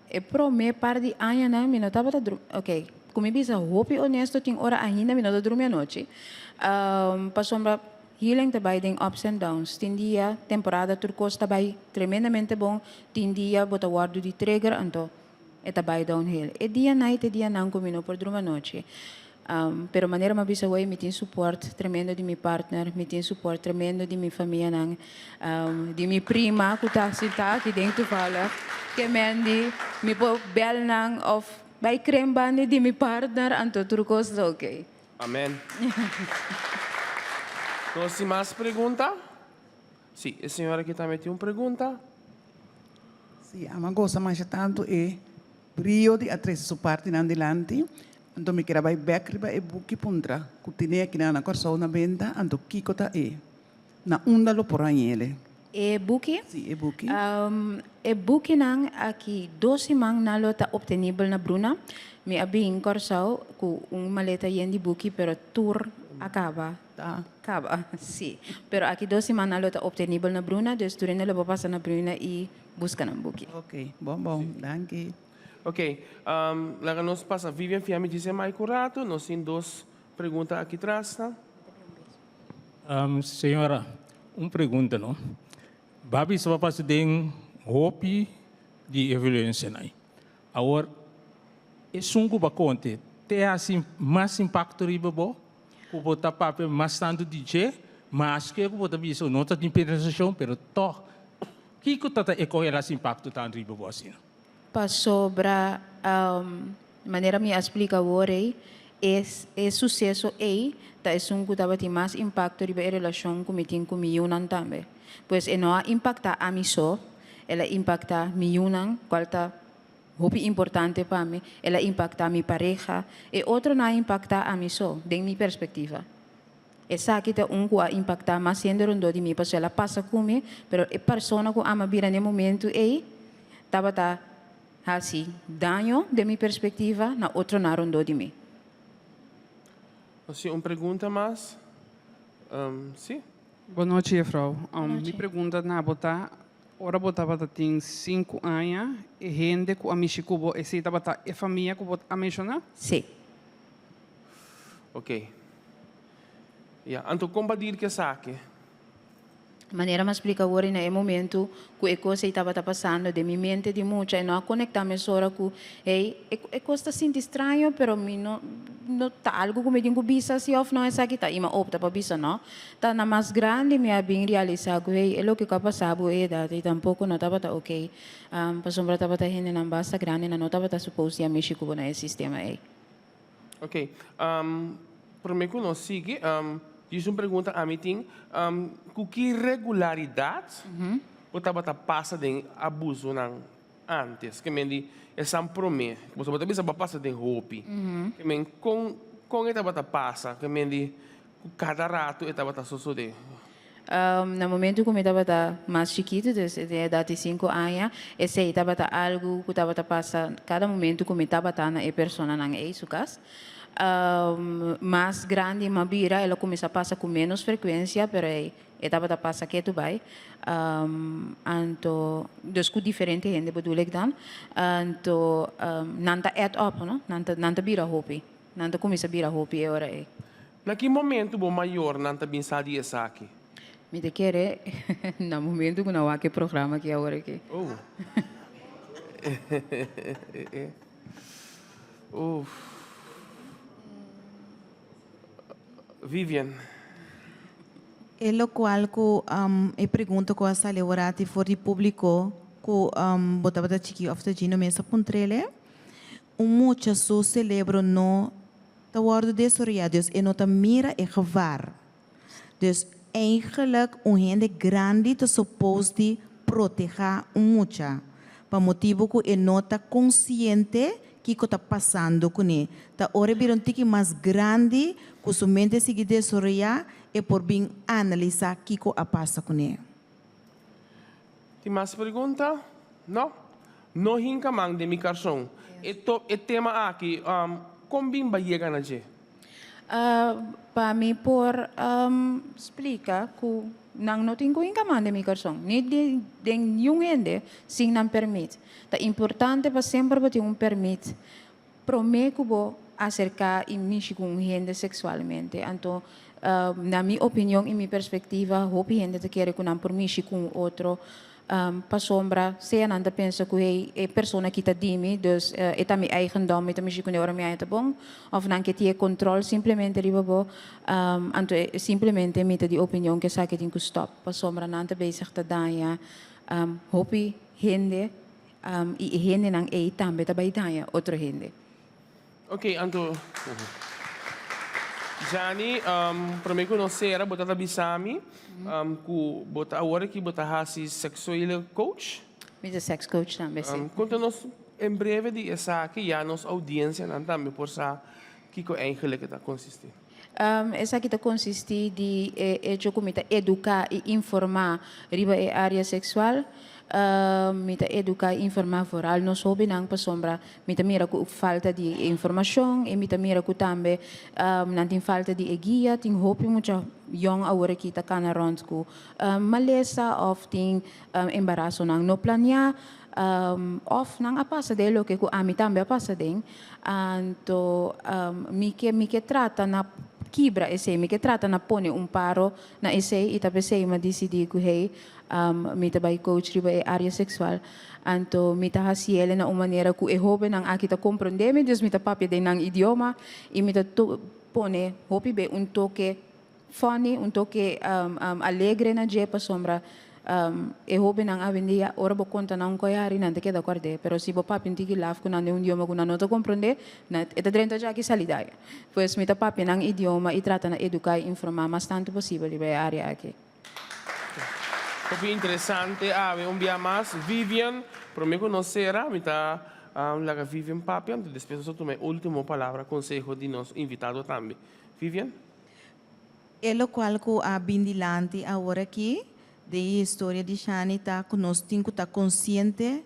E pro me par di anos, né, me não tava ok, como bisa hopi honesto, tem hora ainda me não dormir à noite. Passou para healing também tem ups and downs. Tem dia temporada turcos também tremendamente bom, tem dia bota guardo de trigger, então é também downhill. E dia night, e dia não combino por dormir à noite. Pero maneira ma bisa way, me tem suporte tremendo de meu partner, me tem suporte tremendo de minha família, de minha prima, que está sentada aqui dentro fala, que me po bel nang of by crembani de meu partner, anto turcos ok. Amén. ¿No hay más preguntas? Sí, a senhora aqui também tem uma pergunta. Sì, ma cosa mangia tanto è brio di attrezzo su parte in adelante. Então me quero vai back riba e buki puntra. Kutine aqui na corso na venda, anto kikota e na undalo por ele. E buki? Sì, e buki. E buki nang aqui 12 mang nalo ta obtenível na Bruna. Me abing corso com maleta yendi buki, pero tour acaba. Acaba, sim. Pero aqui 12 mang nalo ta obtenível na Bruna, dus durante lo passa na Bruna e busca na buki. Ok, bom, danke. Ok, lá nós passa Vivian Fiammi dice mais curato, nós temos duas perguntas aqui atrás, tá? Senhora, uma pergunta, não? Babi só passa de hopi de violência, não? Agora, é sungo baconte, tem assim mais impacto riba bo, o botar papel mais tanto DJ, mas que o botar bicho não tem penetração, pero to, que que tata é correr esse impacto tanto riba bo assim? Para sobra maneira me explica agora é sucesso aí tá é um que tem mais impacto riba a relação com com milhões também pois não impacta a mim só ela impacta milhões qual tá muito importante para mim ela impacta a minha pareja e outro não impacta a mim só de minha perspectiva essa aqui é que impacta mais sendo rondo de mim porque ela passa comigo pero a pessoa que ama vir no momento aí tá assim, dano de minha perspectiva, na outra na rondo de mim. Você uma pergunta mais? Sim. Boa noite, Frau. Minha pergunta na botar, ora botava tem 5 anos e gente com a Michicubo, e se botar é família que bota a mencionar? Sim. Ok. Yeah. Então, como dizer que saque? Maneira me explica agora no momento que a coisa estava passando de minha mente de muito e não conectar-me só com a coisa sinto estranho, pero não tá algo que me digo bisa se off não é aqui tá ima opta para bisa não tá na mais grande me bem realizar que é o que passava é da e tampouco não estava tá ok passou para estava tá gente não basta grande não estava tá suposto a mexer com o sistema aí. Ok. Para mim que nós sigue diz uma pergunta a mim com que regularidade o tabata passa de abuso não antes que me di essa promessa você pode pensar passa de roupa que me com esta bata passa que me di cada rato esta bata sucede no momento que eu estava mais chiquito, de idade de 5 anos, esse estava algo que estava passando cada momento que eu estava na pessoa não é isso caso. Mais grande, mais bira, ela começa a passar com menos frequência, pero estava a passar que tu vai. Então, com diferente gente, bedoel ik dan. Então, nanta add up, não? Nanta bira hopi. Nanta começa a bira hopi, agora é. Naquele momento, o maior nanta pensar de essa aqui? Me te quer, no momento que não há que programa que agora aqui. Oh. Vivian. É o qual que eu pergunto com a celebrati for o público que botava da chiqui of the gino mesa puntrele muita so celebro no te worden desoriados e nota mira e gevaar. Dus eigenlijk gente grande te supposto proteger mucha. Para motivo que nota consciente que está passando com ele. Tá hora vir um tique mais grande que sua mente se desorientar e por bem analisar o que passa com ele. Tem mais pergunta? Não? No hinkamang de mi carson. E tema aqui, como bem vai chegar na je? Para mim, por explicar que não notin ko inka man de mi carson. Ni de yung ende, sim não permite. Tá importante para sempre ter permit. Prome que bo acercar e mexer com gente sexualmente. Então, na minha opinião e minha perspectiva, hope gente te quer que não por mexer com outro. Para sombra, se a nanda pensa que é pessoa que está dimi, dus é também eigendom, é também que não é minha bom, ou não que tenha controle, simplesmente riba bo, então simplesmente mita de opinião que sabe que tem que stop. Para sombra nanda bezig te danha, hope gente e gente não é também também danha outra gente. Ok, então, Jani, para mim conhecer, bota bisami, que bota agora que bota hasi sexual coach. Mita sex coach também sim. Conta-nos em breve de essa que já nos audiência não também por sa que eigenlijk está consiste. Essa aqui consiste de educar e informar riba a área sexual. Mita educar e informar foral não soube não para sombra mita mira com falta de informação e mita mira com também não tem falta de guia tem hope muita young agora que está cana rond com malesa of tem embaraço não planear of não a passa dele que a mim também a passa dele então me que trata na quebra esse me que trata na pone paro na esse e também sei mas decidi que hey mita by coach riba e área sexual anto mita hasiele na maneira que e hobe nang akita compreender me dus mita papia de nang idioma e mita pone hope be toque funny toque alegre na je pa sombra e hobe nang avendia ora bo conta nang koyari nante queda acorde pero si bo papi tiki laf kuna ne idioma kuna no to comprende na eta drenta já que salidaya pues mita papi nang idioma e trata na educar e informar mas tanto possível riba e área aqui. Muito interessante, um dia mais, Vivian, para me conhecer, me está lá Vivian Papian, depois eu tomei a última palavra, consejo de nosso invitado também. Vivian? É o qual que a bindilante agora aqui, de história de Shani, tá conosco, tem que estar consciente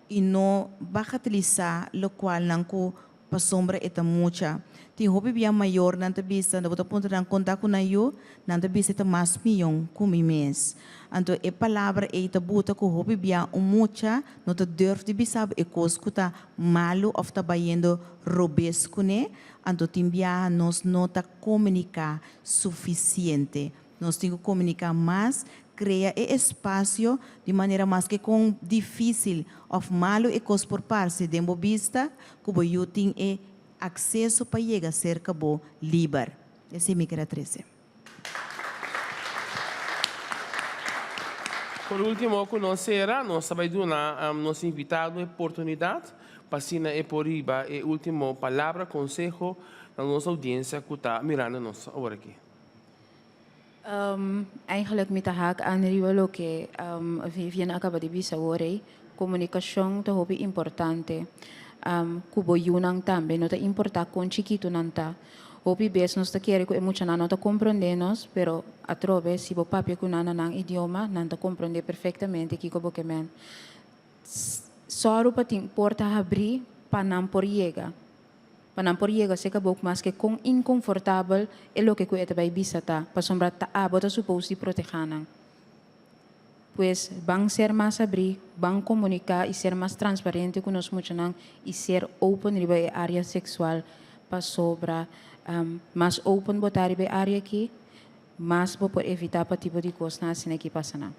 e não bagatelizar o qual não que para sombra é muita. Tem hobby bem maior nanta bisa, na bota ponto nang contato com eu, nanta bisa tá mais milhão com mês. Então é palavra é tá bota com hobby bem muita, não tá durf de bisa é coisa que tá malo ou tá baiendo robesco né. Então tem bem nós não tá comunicar suficiente, nós tem que comunicar mais. Cria espaço de maneira mais que com difícil of malo e coisa por parte de vista que eu tenho é acesso para chegar cerca bo livre. Esse é minha característica. Por último, conhecer, nós sabemos nos invitado a oportunidade para sina e por riba e última palavra, consejo na nossa audiência que está mirando nós agora aqui. Eigenlijk met de haak aan Riwalo que Vivian acaba de bisa hoje, comunicação te hopi importante. Kubo yunang tambe no te importa con chiquito nanta. Hopi bes nos te quiere que mucha no te comprendemos, pero a trove si bo papi ku nana nang idioma nanta comprende perfectamente que como que men. Só para te importa abrir para não por llegar. Para não por llegar se acabou mais que com inconfortável é o que cuida vai bisata, para sombra ta abota supposto de proteger. Pues van ser mais abrir, van comunicar e ser mais transparente com nós muitos e ser open riba a área sexual para sobra mais open botar riba a área aqui, mais por evitar para tipo de coisa assim aqui passa não.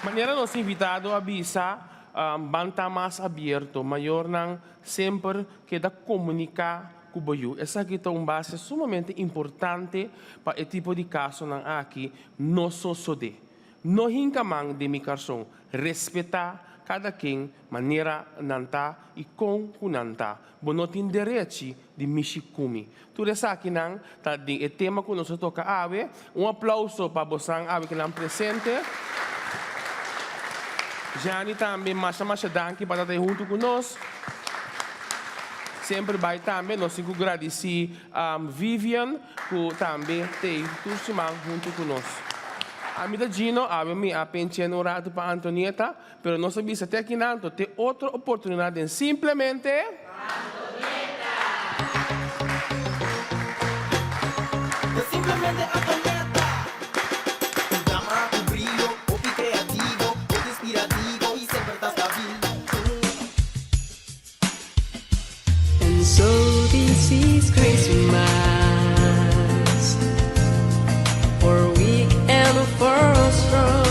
Maneira nosso invitado avisa banta mais aberto, maior não sempre queda comunicar com o essa aqui é base sumamente importante para o tipo de caso não aqui não só sode, não hincamang de mi carson, respeitar cada quem maneira nanta e com nanta, bom não tem direito de mexicumi. Tudo isso aqui não tá de tema que nós toca ave, aplauso para você ave que não presente. Jani também, mais danke para estar junto conosco. Sempre vai também, nós temos que agradecer a Vivian, que também tem tudo junto conosco. A mim da Gino, a mim a pensione un rato para Antonieta, pero não sabia se até aqui nanto tem outra oportunidade em simplesmente Simplemente Antonieta. Llama a tu brillo, popi creativo, popi inspirativo y siempre estás stabil. And so this is Christmas, for weak and for strong,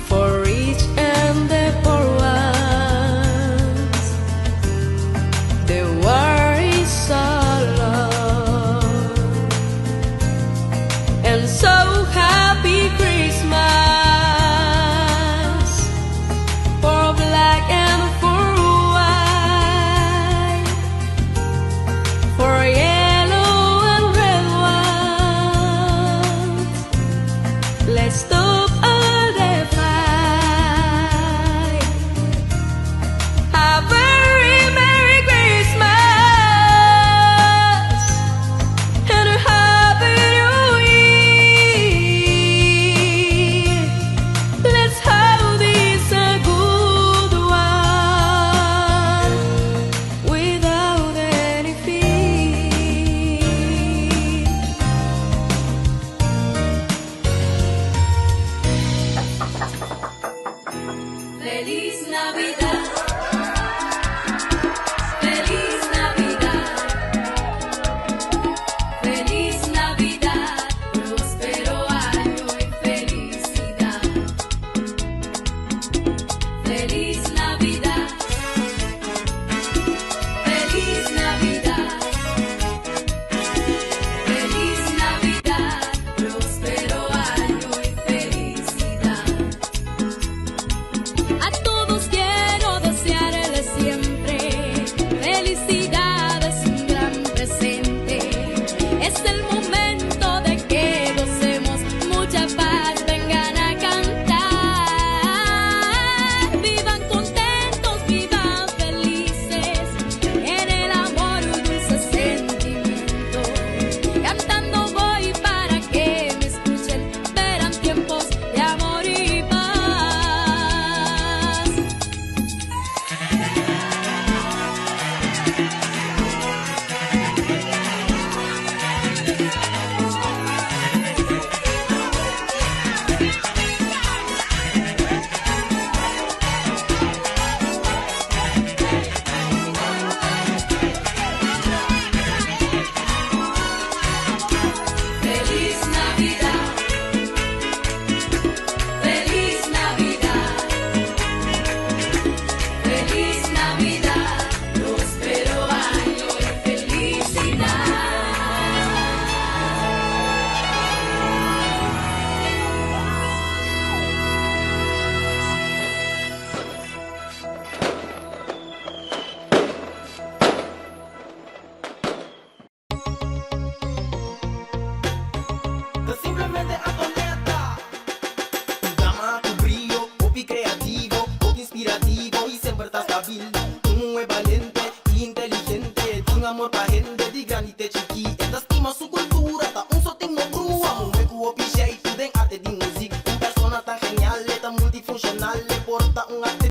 for rich and the poor ones. The war is so long, and so happy Christmas for black and for white, for yellow and red ones. Let's stop all the fight. A very Merry Christmas and a Happy New Year. Let's hold this a good one without any fear. Feliz Navidad. Feliz Navidad. Feliz Navidad. Próspero año y felicidad. Feliz Navidad. Feliz Navidad. Feliz Navidad. Próspero año y felicidad. A todos quiero desearles siempre felicidad, es un gran presente. Es el momento de que gocemos mucha paz, vengan a cantar. Vivan contentos, vivan felices, en el amor un dulce sentimiento. Cantando voy para que me escuchen, verán tiempos de amor y paz. Feliz Navidad. Feliz Navidad. Feliz Navidad. Próspero año y felicidad. Simplemente Antonieta. Llama a tu brillo, popi creativo, popi inspirativo y siempre estás stabil. Tú es valiente y inteligente, tiene amor para